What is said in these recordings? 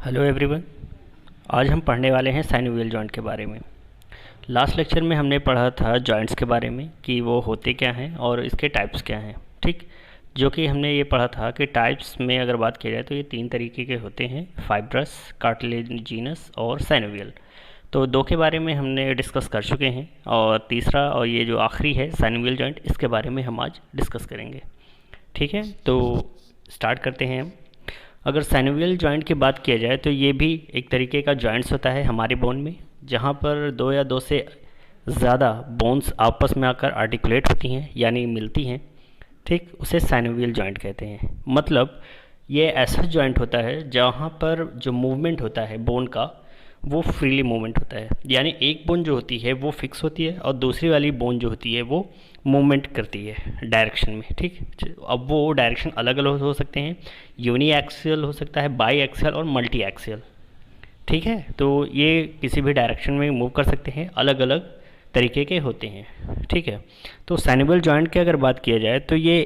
Hello everyone. आज हम पढ़ने वाले हैं साइनोवियल जॉइंट के बारे में। लास्ट लेक्चर में हमने पढ़ा था जॉइंट्स के बारे में कि वो होते क्या हैं और इसके टाइप्स क्या हैं। ठीक, जो कि हमने ये पढ़ा था कि टाइप्स में अगर बात की जाए तो ये 3 तरीके के होते हैं, फाइब्रस, कार्टिलेजिनस और साइनोवियल। तो 2 के बारे में हमने डिस्कस कर चुके हैं और तीसरा और ये जो आखिरी है साइनोवियल जॉइंट, इसके बारे में हम आज डिस्कस करेंगे। ठीक है, तो स्टार्ट करते हैं हम। अगर साइनोवियल जॉइंट की बात किया जाए तो ये भी एक तरीके का जॉइंट्स होता है हमारे बोन में, जहाँ पर 2 या 2 से ज़्यादा बोन्स आपस में आकर आर्टिकुलेट होती हैं यानी मिलती हैं। ठीक, उसे साइनोवियल जॉइंट कहते हैं। मतलब ये ऐसा जॉइंट होता है जहाँ पर जो मूवमेंट होता है बोन का वो फ्रीली मूवमेंट होता है, यानी एक बोन जो होती है वो फिक्स होती है और दूसरी वाली बोन जो होती है वो मूवमेंट करती है डायरेक्शन में। ठीक, अब वो डायरेक्शन अलग अलग हो सकते हैं, यूनी एक्सियल हो सकता है, बाई एक्सियल और मल्टी एक्सियल। ठीक है, तो ये किसी भी डायरेक्शन में मूव कर सकते हैं, अलग अलग तरीके के होते हैं। ठीक है, तो साइनोवियल जॉइंट की अगर बात किया जाए तो ये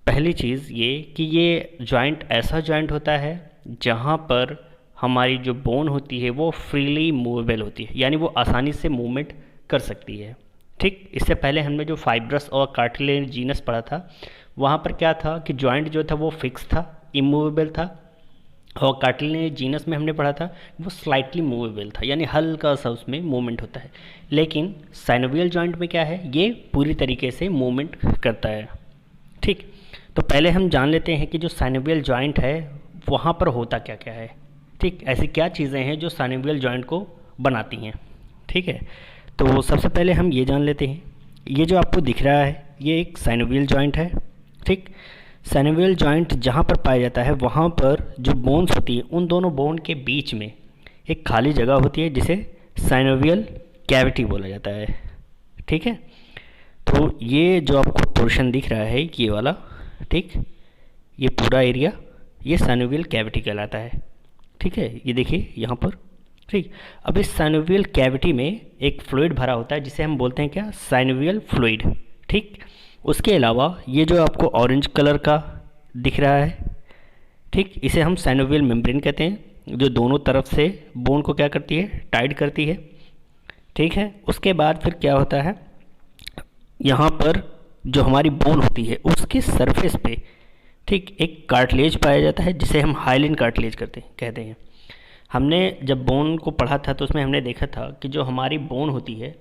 पहली चीज़ ये कि ये जॉइंट ऐसा जॉइंट होता है जहाँ पर हमारी जो बोन होती है वो फ्रीली मूवेबल होती है, यानी वो आसानी से मूवमेंट कर सकती है। ठीक, इससे पहले हमने जो फाइब्रस और कार्टिलेजिनस पढ़ा था वहाँ पर क्या था कि जॉइंट जो था वो फिक्स था, इमूवेबल था, और कार्टिलेजिनस में हमने पढ़ा था वो स्लाइटली मूवेबल था, यानी हल्का सा उसमें मूवमेंट होता है। लेकिन साइनोवियल जॉइंट में क्या है, ये पूरी तरीके से मूवमेंट करता है। ठीक, तो पहले हम जान लेते हैं कि जो साइनोवियल जॉइंट है वहाँ पर होता क्या क्या है। ठीक, ऐसी क्या चीज़ें हैं जो साइनोवियल जॉइंट को बनाती हैं। ठीक है, तो सबसे पहले हम ये जान लेते हैं, ये जो आपको दिख रहा है ये एक साइनोवियल जॉइंट है। ठीक, साइनोवियल जॉइंट जहाँ पर पाया जाता है वहाँ पर जो बोन्स होती है उन दोनों बोन के बीच में एक खाली जगह होती है जिसे साइनोवियल कैविटी बोला जाता है। ठीक है, तो ये जो आपको पोर्शन दिख रहा है ये वाला, ठीक, ये पूरा एरिया ये साइनोवियल कैविटी कहलाता है। ठीक है, ये देखिए यहाँ पर। ठीक, अब इस साइनोवियल कैविटी में एक फ्लूइड भरा होता है जिसे हम बोलते हैं क्या, साइनोवियल फ्लूइड। ठीक, उसके अलावा ये जो आपको ऑरेंज कलर का दिख रहा है, ठीक, इसे हम साइनोवियल मेम्ब्रेन कहते हैं, जो दोनों तरफ से बोन को क्या करती है, टाइट करती है। ठीक है, उसके बाद फिर क्या होता है, यहाँ पर जो हमारी बोन होती है उसके सरफेस पे ठीक एक कार्टिलेज पाया जाता है जिसे हम हाइलिन कार्टिलेज कहते हैं। हमने जब बोन को पढ़ा था तो उसमें हमने देखा था कि जो हमारी बोन होती है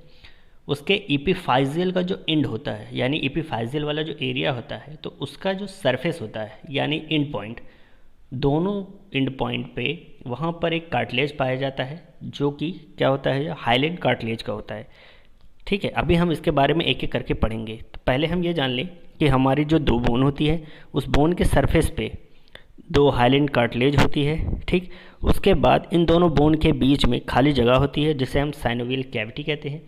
उसके एपिफाइजियल का जो एंड होता है, यानी एपिफाइजियल वाला जो एरिया होता है, तो उसका जो सरफेस होता है यानी एंड पॉइंट, दोनों एंड पॉइंट पे वहाँ पर एक कार्टिलेज पाया जाता है जो कि क्या होता है, हाइलिन कार्टिलेज का होता है। ठीक है, अभी हम इसके बारे में एक एक करके पढ़ेंगे। तो पहले हम ये जान लें कि हमारी जो 2 बोन होती है उस बोन के सरफेस पे 2 हाइलिन कार्टिलेज होती है। ठीक, उसके बाद इन दोनों बोन के बीच में खाली जगह होती है जिसे हम साइनोवियल कैविटी कहते हैं।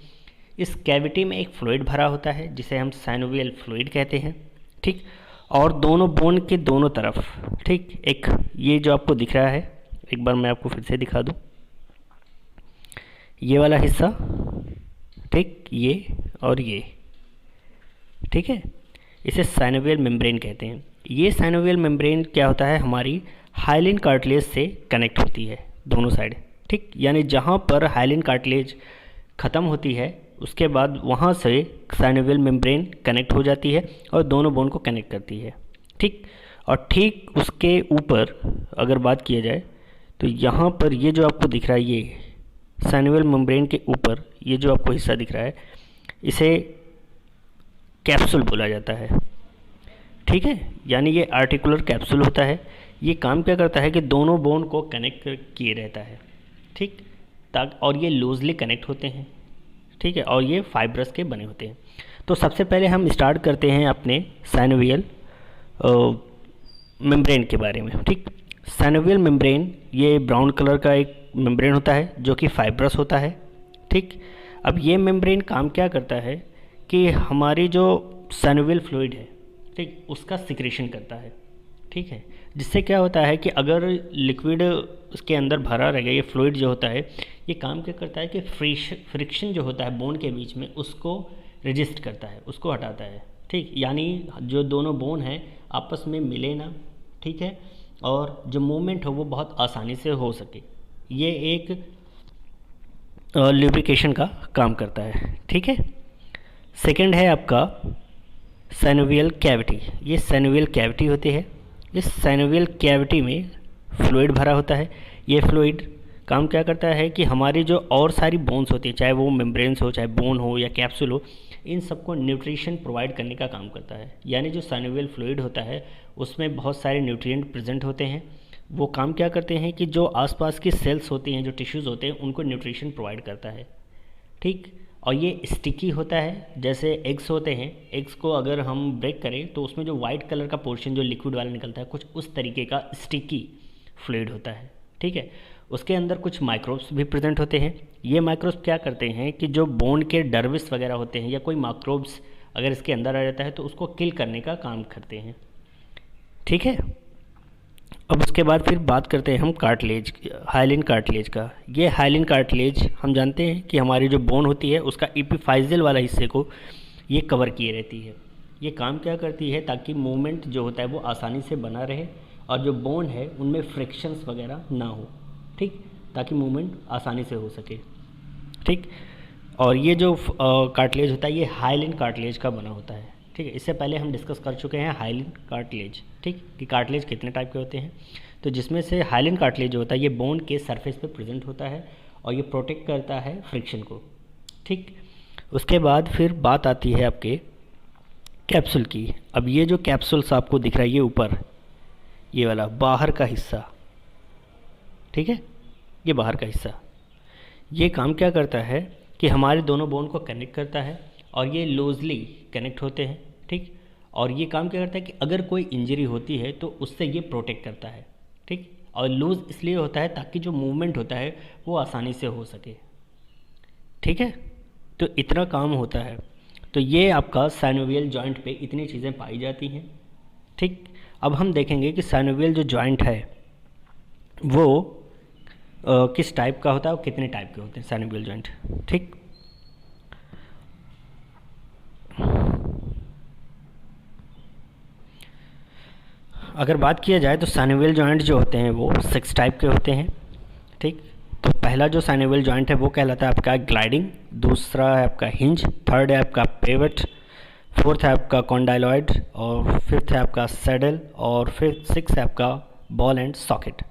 इस कैविटी में एक फ्लूइड भरा होता है जिसे हम साइनोवियल फ्लूइड कहते हैं। ठीक, और दोनों बोन के दोनों तरफ, ठीक, एक ये जो आपको दिख रहा है, एक बार मैं आपको फिर से दिखा दूँ, ये वाला हिस्सा, ठीक, ये और ये, ठीक है, इसे साइनोवियल मेम्ब्रेन कहते हैं। ये साइनोवियल मेम्ब्रेन क्या होता है, हमारी हाइलिन कार्टिलेज से कनेक्ट होती है दोनों साइड। ठीक, यानी जहाँ पर हाइलिन कार्टिलेज ख़त्म होती है उसके बाद वहाँ से साइनोवियल मेम्ब्रेन कनेक्ट हो जाती है और दोनों बोन को कनेक्ट करती है। ठीक, और ठीक उसके ऊपर अगर बात किया जाए तो यहाँ पर ये जो आपको दिख रहा है, ये साइनोवियल मेम्ब्रेन के ऊपर ये जो आपको हिस्सा दिख रहा है इसे कैप्सूल बोला जाता है। ठीक है, यानी ये आर्टिकुलर कैप्सूल होता है। ये काम क्या करता है कि दोनों बोन को कनेक्ट किए रहता है। ठीक, ताकि और ये लूजली कनेक्ट होते हैं। ठीक है, और ये फाइब्रस के बने होते हैं। तो सबसे पहले हम स्टार्ट करते हैं अपने साइनोवियल मेम्ब्रेन के बारे में। ठीक, साइनोवियल मेम्ब्रेन ये ब्राउन कलर का एक मेम्ब्रेन होता है जो कि फाइब्रस होता है। ठीक, अब ये मेम्ब्रेन काम क्या करता है कि हमारी जो साइनोवियल फ्लूइड है, ठीक, उसका सिक्रेशन करता है। ठीक है, जिससे क्या होता है कि अगर लिक्विड उसके अंदर भरा रह गया, ये फ्लूइड जो होता है ये काम क्या करता है कि फ्रिक्शन जो होता है बोन के बीच में उसको रेजिस्ट करता है, उसको हटाता है। ठीक, यानी जो दोनों बोन हैं आपस में मिले ना, ठीक है, और जो मूवमेंट हो वो बहुत आसानी से हो सके। ये एक ल्यूब्रिकेशन का काम करता है, ठीक है। सेकंड है आपका साइनोवियल कैविटी। ये साइनोवियल कैविटी होती है। इस साइनोवियल कैविटी में फ्लूइड भरा होता है। ये फ्लूइड काम क्या करता है कि हमारी जो और सारी बोन्स होती है, चाहे वो मेम्ब्रेन्स हो, चाहे बोन हो या कैप्सूल हो, इन सबको न्यूट्रिशन प्रोवाइड करने का काम करता है। यानी जो साइनोवियल फ्लूइड होता है उसमें बहुत सारे न्यूट्रिएंट प्रेजेंट होते हैं। वो काम क्या करते हैं कि जो आसपास की सेल्स होती हैं, जो टिश्यूज़ होते हैं, उनको न्यूट्रिशन प्रोवाइड करता है, ठीक। और ये स्टिकी होता है। जैसे एग्स होते हैं, एग्स को अगर हम ब्रेक करें तो उसमें जो वाइट कलर का पोर्शन जो लिक्विड वाला निकलता है, कुछ उस तरीके का स्टिकी फ्लूइड होता है, ठीक है। उसके अंदर कुछ माइक्रोब्स भी प्रेजेंट होते हैं। ये माइक्रोब्स क्या करते हैं कि जो बोन के डर्विस वगैरह होते हैं या कोई माइक्रोब्स अगर इसके अंदर आ जाता है तो उसको किल करने का काम करते हैं, ठीक है। अब उसके बाद फिर बात करते हैं हम कार्टिलेज, हाइलिन कार्टिलेज का। ये हाइलिन कार्टिलेज हम जानते हैं कि हमारी जो बोन होती है उसका एपिफाइजल वाला हिस्से को ये कवर किए रहती है। ये काम क्या करती है ताकि मूवमेंट जो होता है वो आसानी से बना रहे और जो बोन है उनमें फ्रिक्शंस वगैरह ना हो, ठीक, ताकि मूवमेंट आसानी से हो सके, ठीक। और ये जो कार्टिलेज होता है ये हाइलिन कार्टिलेज का बना होता है, ठीक है। इससे पहले हम डिस्कस कर चुके हैं हाइलिन कार्टिलेज, ठीक, कि कार्टिलेज कितने टाइप के होते हैं। तो जिसमें से हाइलिन कार्टिलेज जो होता है ये बोन के सरफेस पे प्रेजेंट होता है और ये प्रोटेक्ट करता है फ्रिक्शन को, ठीक। उसके बाद फिर बात आती है आपके कैप्सूल की। अब ये जो कैप्सूल्स आपको दिख रहा है ये ऊपर, ये वाला बाहर का हिस्सा, ठीक है, ये बाहर का हिस्सा, ये काम क्या करता है कि हमारे दोनों बोन को कनेक्ट करता है और ये लूजली कनेक्ट होते हैं, ठीक। और ये काम क्या करता है कि अगर कोई इंजरी होती है तो उससे ये प्रोटेक्ट करता है, ठीक। और लूज़ इसलिए होता है ताकि जो मूवमेंट होता है वो आसानी से हो सके, ठीक है। तो इतना काम होता है। तो ये आपका साइनोवियल जॉइंट पे इतनी चीज़ें पाई जाती हैं, ठीक। अब हम देखेंगे कि साइनोवियल जो जॉइंट है वो किस टाइप का होता है और कितने टाइप के होते हैं साइनोवियल जॉइंट, ठीक। अगर बात किया जाए तो साइनोवियल जॉइंट जो होते हैं वो 6 टाइप के होते हैं, ठीक। तो पहला जो साइनोवियल जॉइंट है वो कहलाता है आपका ग्लाइडिंग, दूसरा है आपका हिंज, थर्ड है आपका पेवट, फोर्थ है आपका कॉन्डाइलॉइड और फिफ्थ है आपका सैडल और फिर सिक्स है आपका बॉल एंड सॉकेट।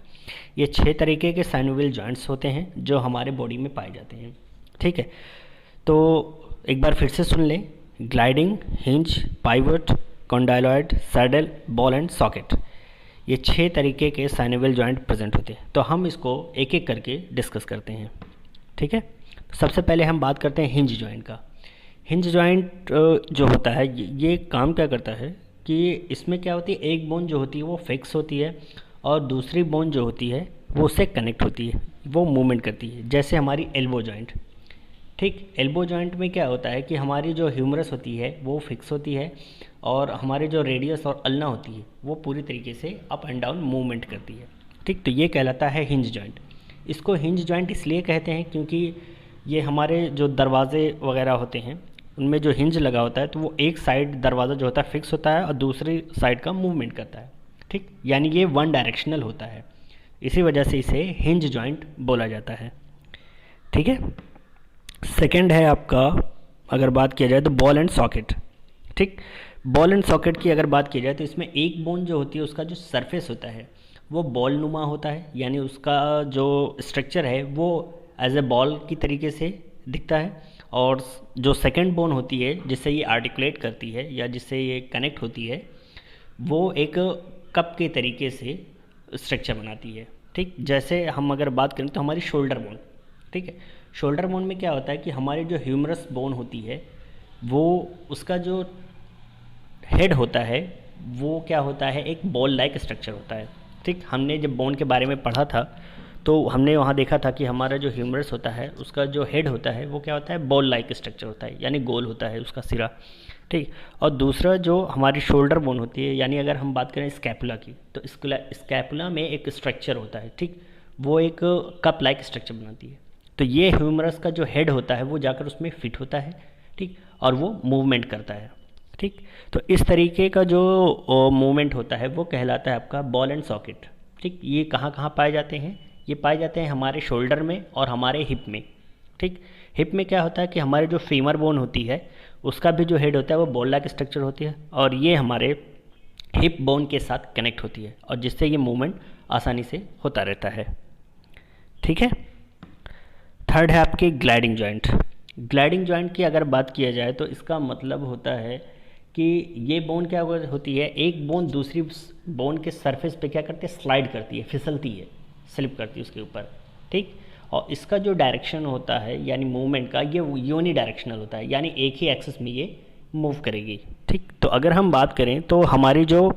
ये 6 तरीके के साइनोवियल जॉइंट्स होते हैं जो हमारे बॉडी में पाए जाते हैं, ठीक है। तो एक बार फिर से सुन लें, gliding, hinge, pivot, condyloid, saddle, ball and socket, ये 6 तरीके के साइनोवियल जॉइंट प्रेजेंट होते हैं। तो हम इसको एक एक करके डिस्कस करते हैं, ठीक है। सबसे पहले हम बात करते हैं हिंज जॉइंट का। हिंज जॉइंट जो होता है ये काम क्या करता है कि इसमें क्या होती है, एक बोन जो होती है वो फिक्स होती है और दूसरी बोन जो होती है वो उससे कनेक्ट होती है, वो मूवमेंट करती है। जैसे हमारी एल्बो जॉइंट, ठीक। एल्बो जॉइंट में क्या होता है कि हमारी जो ह्यूमरस होती है वो फिक्स होती है और हमारी जो रेडियस और अल्ना होती है वो पूरी तरीके से अप एंड डाउन मूवमेंट करती है, ठीक। तो ये कहलाता है हिंज जॉइंट। इसको हिंज जॉइंट इसलिए कहते हैं क्योंकि ये हमारे जो दरवाजे वगैरह होते हैं उनमें जो हिंज लगा होता है तो वो एक साइड दरवाज़ा जो होता है फिक्स होता है और दूसरी साइड का मूवमेंट करता है, ठीक। यानी ये वन डायरेक्शनल होता है, इसी वजह से इसे हिंज जॉइंट बोला जाता है, ठीक है। सेकंड है आपका, अगर बात किया जाए तो बॉल एंड सॉकेट, ठीक। बॉल एंड सॉकेट की अगर बात की जाए तो इसमें एक बोन जो होती है उसका जो सरफेस होता है वो बॉल नुमा होता है, यानी उसका जो स्ट्रक्चर है वो एज ए बॉल की तरीके से दिखता है। और जो सेकंड बोन होती है जिससे ये आर्टिकुलेट करती है या जिससे ये कनेक्ट होती है वो एक कप के तरीके से स्ट्रक्चर बनाती है, ठीक। जैसे हम अगर बात करें तो हमारी शोल्डर बोन, ठीक है। शोल्डर बोन में क्या होता है कि हमारी जो ह्यूमरस बोन होती है वो उसका जो हेड होता है वो क्या होता है, एक बॉल लाइक स्ट्रक्चर होता है, ठीक। हमने जब बोन के बारे में पढ़ा था तो हमने वहाँ देखा था कि हमारा जो ह्यूमरस होता है उसका जो हेड होता है वो क्या होता है, बॉल लाइक स्ट्रक्चर होता है, यानी गोल होता है उसका सिरा, ठीक। और दूसरा जो हमारी शोल्डर बोन होती है, यानी अगर हम बात करें स्कैपुला की तो स्कैपुला में एक स्ट्रक्चर होता है, ठीक। वो एक कप लाइक स्ट्रक्चर बनाती है। तो ये ह्यूमरस का जो हेड होता है वो जाकर उसमें फिट होता है, ठीक, और वो मूवमेंट करता है, ठीक। तो इस तरीके का जो मूवमेंट होता है वो कहलाता है आपका बॉल एंड सॉकेट, ठीक, ये कहाँ कहाँ पाए जाते हैं? ये पाए जाते हैं हमारे शोल्डर में और हमारे हिप में। ठीक, हिप में क्या होता है कि हमारे जो फीमर बोन होती है उसका भी जो हेड होता है वो बॉल लाइक स्ट्रक्चर होती है, और ये हमारे हिप बोन के साथ कनेक्ट होती है, और जिससे ये मूवमेंट आसानी से होता रहता है। ठीक है। थर्ड है आपकी ग्लाइडिंग जॉइंट। ग्लाइडिंग जॉइंट की अगर बात किया जाए तो इसका मतलब होता है कि ये बोन क्या होती है, एक बोन दूसरी बोन के सरफेस पे क्या करती है, स्लाइड करती है, फिसलती है, स्लिप करती है उसके ऊपर। ठीक, और इसका जो डायरेक्शन होता है यानी मूवमेंट का, ये यूनि डायरेक्शनल होता है, यानी एक ही एक्सिस में ये मूव करेगी। ठीक, तो अगर हम बात करें तो हमारी जो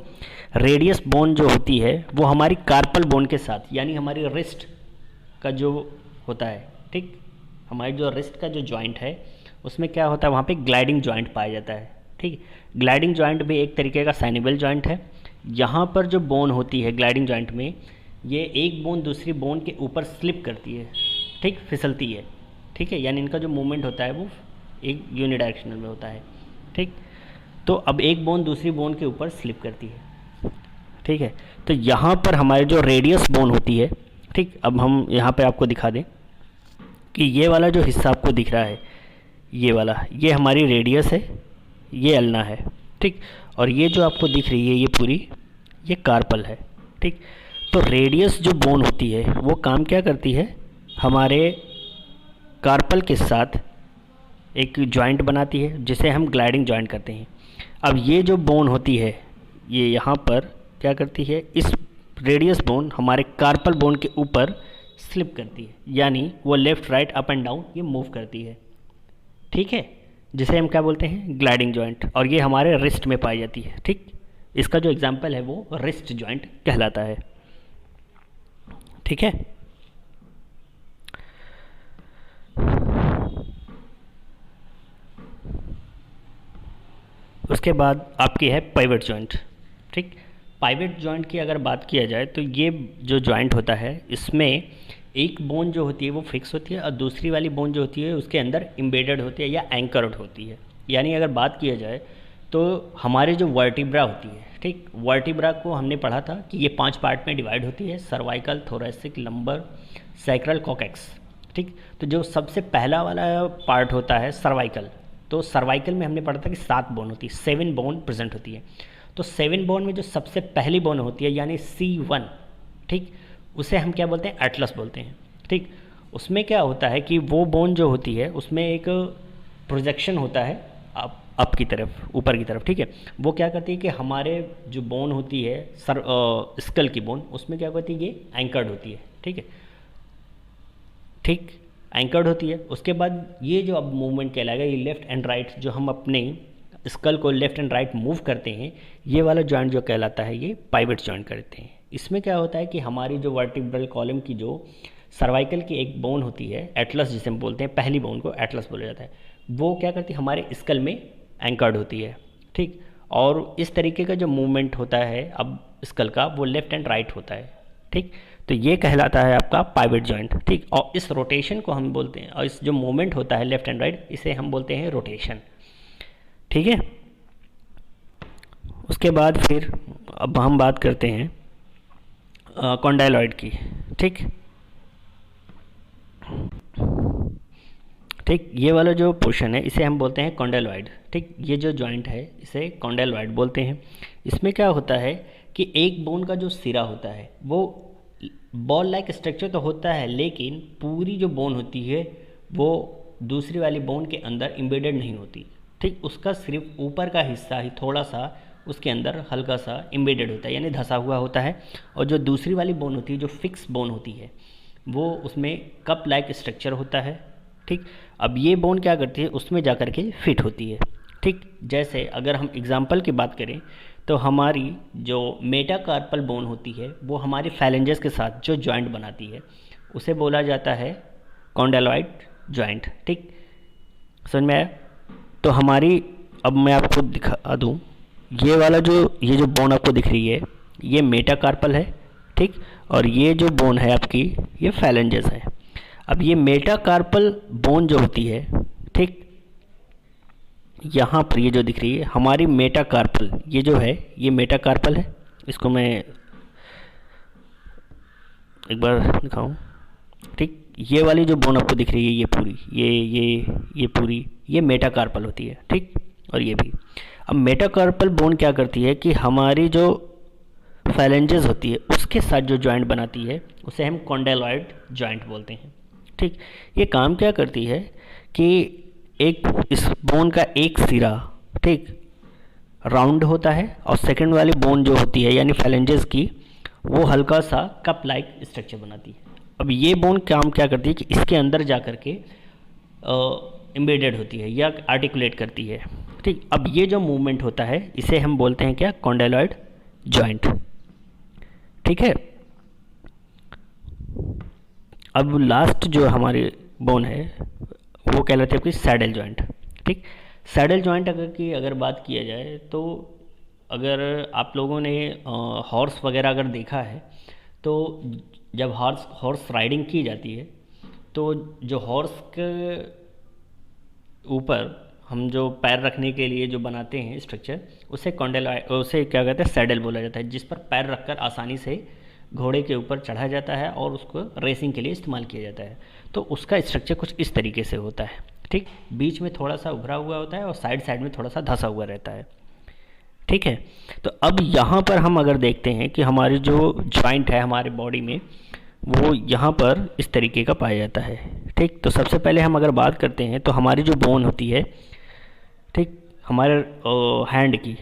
रेडियस बोन जो होती है वो हमारी कार्पल बोन के साथ, यानी हमारी रिस्ट का जो होता है, ठीक, हमारी जो रिस्ट का जो जॉइंट है उसमें क्या होता है, वहाँ पे ग्लाइडिंग जॉइंट पाया जाता है। ठीक, ग्लाइडिंग जॉइंट भी एक तरीके का साइनिबल जॉइंट है। यहाँ पर जो बोन होती है ग्लाइडिंग जॉइंट में, ये एक बोन दूसरी बोन के ऊपर स्लिप करती है, ठीक, फिसलती है। ठीक है, यानी इनका जो मूवमेंट होता है वो एक यूनिडायरेक्शनल में होता है। ठीक, तो अब एक बोन दूसरी बोन के ऊपर स्लिप करती है। ठीक है, तो यहाँ पर हमारे जो रेडियस बोन होती है, ठीक, अब हम यहाँ पे आपको दिखा दें कि ये वाला जो हिस्सा आपको दिख रहा है, ये वाला, ये हमारी रेडियस है, ये अल्ना है। ठीक, और ये जो आपको दिख रही है ये पूरी, ये कार्पल है। ठीक, तो रेडियस जो बोन होती है वो काम क्या करती है, हमारे कार्पल के साथ एक जॉइंट बनाती है जिसे हम ग्लाइडिंग जॉइंट करते हैं। अब ये जो बोन होती है ये यहाँ पर क्या करती है, इस रेडियस बोन हमारे कार्पल बोन के ऊपर स्लिप करती है, यानी वो left right up and down ये मूव करती है। ठीक है, जिसे हम क्या बोलते हैं, ग्लाइडिंग जॉइंट, और ये हमारे रिस्ट में पाई जाती है। ठीक, इसका जो एग्जांपल है वो रिस्ट जॉइंट कहलाता है। ठीक है, उसके बाद आपकी है पाइवट जॉइंट। ठीक, पाइवट जॉइंट की अगर बात किया जाए तो ये जो जॉइंट होता है इसमें एक बोन जो होती है वो फिक्स होती है और दूसरी वाली बोन जो होती है उसके अंदर एम्बेडेड होती है या एंकर्ड होती है। यानी अगर बात किया जाए तो हमारे जो वर्टिब्रा होती है, ठीक, वर्टिब्रा को हमने पढ़ा था कि ये 5 पार्ट में डिवाइड होती है, cervical, thoracic, lumbar, sacral, coccyx. ठीक, तो जो सबसे पहला वाला पार्ट होता है सर्वाइकल, तो सर्वाइकल में हमने पढ़ा था कि 7 बोन होती है, 7 बोन प्रेजेंट होती है। तो 7 बोन में जो सबसे पहली बोन होती है यानी C1, ठीक, उसे हम क्या बोलते हैं, एटलस बोलते हैं। ठीक, उसमें क्या होता है कि वो बोन जो होती है उसमें एक प्रोजेक्शन होता है अप की तरफ, ऊपर की तरफ। ठीक है, वो क्या करती है कि हमारे जो बोन होती है स्कल की बोन, उसमें क्या करती है, ये एंकर्ड होती है। ठीक है, ठीक, एंकर्ड होती है। उसके बाद ये जो अब मूवमेंट कहलाएगा, ये लेफ़्ट एंड राइट, जो हम अपने स्कल को लेफ़्ट एंड राइट मूव करते हैं, ये वाला जॉइंट जो कहलाता है ये पाइवट जॉइंट करते हैं। इसमें क्या होता है कि हमारी जो वर्टिब्रल कॉलम की जो सर्वाइकल की एक बोन होती है, एटलस जिसे हम बोलते हैं, पहली बोन को एटलस बोला जाता है, वो क्या करती है, हमारे स्कल में एंकर्ड होती है। ठीक, और इस तरीके का जो मूवमेंट होता है अब स्कल का, वो लेफ़्ट एंड राइट होता है। ठीक, तो ये कहलाता है आपका पाइवट जॉइंट। ठीक, और इस रोटेशन को हम बोलते हैं, और इस जो मूवमेंट होता है लेफ़्ट एंड राइट, इसे हम बोलते हैं रोटेशन। ठीक है, उसके बाद फिर अब हम बात करते हैं कॉन्डाइलॉइड की। ठीक, ठीक, ये वाला जो पोर्शन है इसे हम बोलते हैं कॉन्डाइलॉइड। ठीक, ये जो जॉइंट है इसे कॉन्डाइलॉइड बोलते हैं। इसमें क्या होता है कि एक बोन का जो सिरा होता है वो बॉल लाइक स्ट्रक्चर तो होता है, लेकिन पूरी जो बोन होती है वो दूसरी वाली बोन के अंदर एम्बेडेड नहीं होती। ठीक, उसका सिर्फ ऊपर का हिस्सा ही थोड़ा सा उसके अंदर हल्का सा एम्बेडेड होता है, यानी धंसा हुआ होता है, और जो दूसरी वाली बोन होती है, जो फिक्स बोन होती है, वो उसमें कप लाइक स्ट्रक्चर होता है। ठीक, अब ये बोन क्या करती है, उसमें जा कर के फिट होती है। ठीक, जैसे अगर हम एग्जांपल की बात करें तो हमारी जो मेटाकार्पल बोन होती है वो हमारी फैलेंजेस के साथ जो जॉइंट बनाती है उसे बोला जाता है कॉन्डाइलॉइड जॉइंट। ठीक, समझ में आया? तो हमारी, अब मैं आपको दिखा दूँ, ये वाला ये जो बोन आपको दिख रही है ये मेटाकार्पल है। ठीक, और ये जो बोन है आपकी ये फैलेंजेस है। अब ये मेटाकार्पल बोन जो होती है, ठीक, यहाँ पर ये जो दिख रही है हमारी मेटाकार्पल, ये जो है ये मेटाकार्पल है। इसको मैं एक बार दिखाऊं, ठीक। ये वाली जो बोन आपको दिख रही है, ये पूरी, ये पूरी, ये मेटाकार्पल होती है, ठीक। और ये भी। अब मेटाकार्पल बोन क्या करती है कि हमारी जो फैलेंजेस होती है उसके साथ जो जॉइंट बनाती है उसे हम कॉन्डेलॉइड जॉइंट बोलते हैं, ठीक। ये काम क्या करती है कि एक इस बोन का एक सिरा, ठीक, राउंड होता है और सेकंड वाली बोन जो होती है यानी फैलेंजेस की, वो हल्का सा कप लाइक स्ट्रक्चर बनाती है। अब ये बोन काम क्या करती है कि इसके अंदर जा कर के एम्बेडेड होती है या आर्टिकुलेट करती है, ठीक। अब ये जो मूवमेंट होता है इसे हम बोलते हैं क्या, कॉन्डेलॉइड जॉइंट, ठीक है। अब लास्ट जो हमारी बोन है वो कहलाती है आपकी सैडल जॉइंट, ठीक। सैडल जॉइंट अगर बात किया जाए तो अगर आप लोगों ने हॉर्स वगैरह अगर देखा है तो जब हॉर्स राइडिंग की जाती है तो जो हॉर्स के ऊपर हम जो पैर रखने के लिए जो बनाते हैं स्ट्रक्चर, उसे उसे क्या कहते हैं, सैडल बोला जाता है, जिस पर पैर रखकर आसानी से घोड़े के ऊपर चढ़ा जाता है और उसको रेसिंग के लिए इस्तेमाल किया जाता है। तो उसका स्ट्रक्चर कुछ इस तरीके से होता है, ठीक। बीच में थोड़ा सा उभरा हुआ होता है और साइड में थोड़ा सा धंसा हुआ रहता है, ठीक है। तो अब यहाँ पर हम अगर देखते हैं कि हमारी जो जॉइंट है हमारे बॉडी में, वो यहाँ पर इस तरीके का पाया जाता है, ठीक। तो सबसे पहले हम अगर बात करते हैं तो हमारी जो बोन होती है, ठीक, हमारे हैंड की,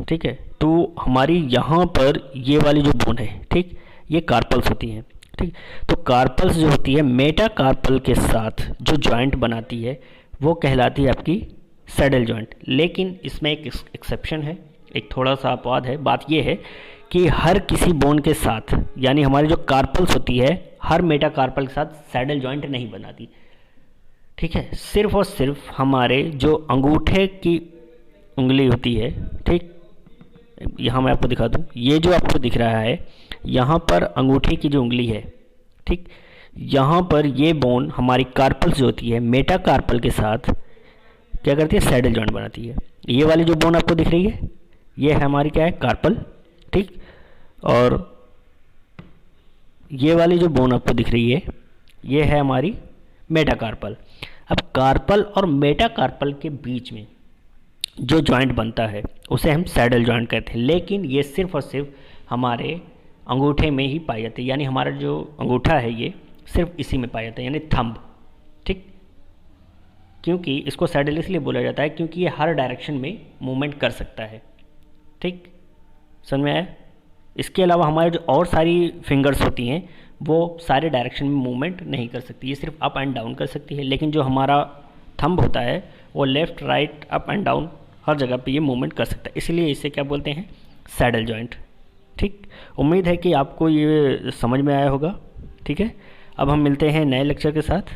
ठीक है, तो हमारी यहाँ पर ये वाली जो बोन है, ठीक, ये कार्पल्स होती हैं, ठीक। तो कार्पल्स जो होती है मेटाकार्पल के साथ जो जॉइंट बनाती है वो कहलाती है आपकी सैडल जॉइंट। लेकिन इसमें एक एक्सेप्शन है, एक थोड़ा सा अपवाद है। बात ये है कि हर किसी बोन के साथ, यानी हमारी जो कार्पल्स होती है, हर मेटाकार्पल के साथ सैडल जॉइंट नहीं बनाती, ठीक है। सिर्फ और सिर्फ हमारे जो अंगूठे की उंगली होती है, ठीक, यहाँ मैं आपको दिखा दूँ, ये जो आपको दिख रहा है यहाँ पर अंगूठे की जो उंगली है, ठीक, यहाँ पर ये बोन हमारी कार्पल्स जो होती है मेटाकार्पल के साथ क्या करती है, सैडल जॉइंट बनाती है। ये वाली जो बोन आपको दिख रही है ये है हमारी क्या है, कार्पल, ठीक। और ये वाली जो बोन आपको दिख रही है ये है हमारी मेटाकार्पल। अब कार्पल और मेटाकार्पल के बीच में जो जॉइंट बनता है उसे हम सैडल जॉइंट कहते हैं। लेकिन ये सिर्फ और सिर्फ हमारे अंगूठे में ही पाया जाता है, यानी हमारा जो अंगूठा है ये सिर्फ इसी में पाया जाता है, यानी थंब, ठीक। क्योंकि इसको सैडल इसलिए बोला जाता है क्योंकि ये हर डायरेक्शन में मूवमेंट कर सकता है, ठीक, समझ में आया। इसके अलावा हमारे जो और सारी फिंगर्स होती हैं वो सारे डायरेक्शन में मूवमेंट नहीं कर सकती, ये सिर्फ अप एंड डाउन कर सकती है। लेकिन जो हमारा थंब होता है वो left right up and down हर जगह पे ये मूवमेंट कर सकता है, इसलिए इसे क्या बोलते हैं, सैडल जॉइंट, ठीक। उम्मीद है कि आपको ये समझ में आया होगा, ठीक है। अब हम मिलते हैं नए लेक्चर के साथ।